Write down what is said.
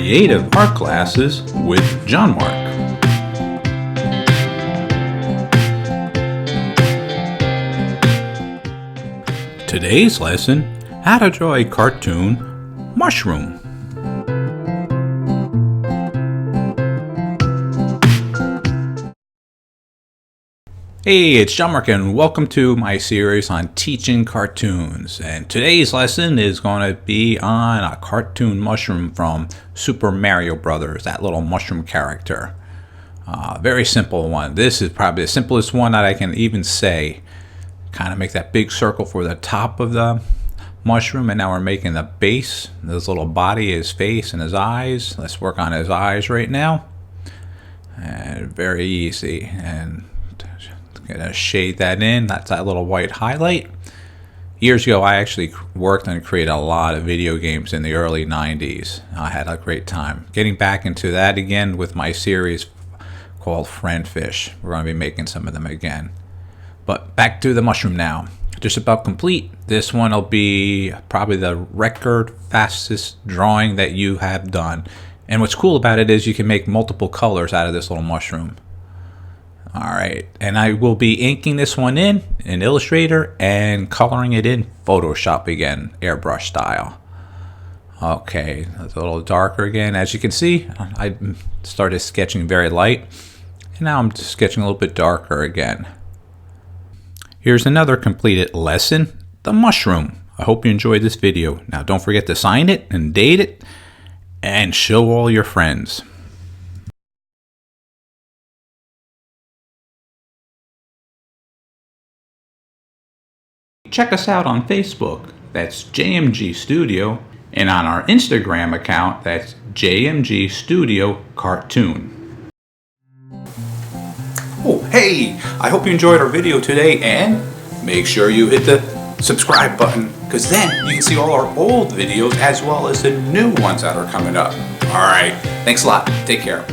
Creative Art Classes with John-Marc. Today's lesson, how to draw a cartoon mushroom. Hey, it's John-Marc and welcome to my series on teaching cartoons. And today's lesson is going to be on a cartoon mushroom from Super Mario Brothers, that little mushroom character. Very simple one. This is probably the simplest one that I can even say. Kind of make that big circle for the top of the mushroom, and now we're making the base. This little body, his face and his eyes. Let's work on his eyes right now. And very easy. And gonna shade that in. That's that little white highlight. Years ago, I actually worked and created a lot of video games in the early 90s. I had a great time. Getting back into that again with my series called Friend Fish. We're going to be making some of them again. But back to the mushroom now. Just about complete. This one will be probably the record fastest drawing that you have done. And what's cool about it is you can make multiple colors out of this little mushroom. Alright, and I will be inking this one in Illustrator and coloring it in Photoshop again, airbrush style. Okay, it's a little darker again. As you can see, I started sketching very light, and now I'm just sketching a little bit darker again. Here's another completed lesson, the mushroom. I hope you enjoyed this video. Now don't forget to sign it and date it, and show all your friends. Check us out on Facebook, that's JMG Studio, and on our Instagram account, that's JMG Studio Cartoon. Oh, hey! I hope you enjoyed our video today, and make sure you hit the subscribe button, because then you can see all our old videos as well as the new ones that are coming up. Alright, thanks a lot. Take care.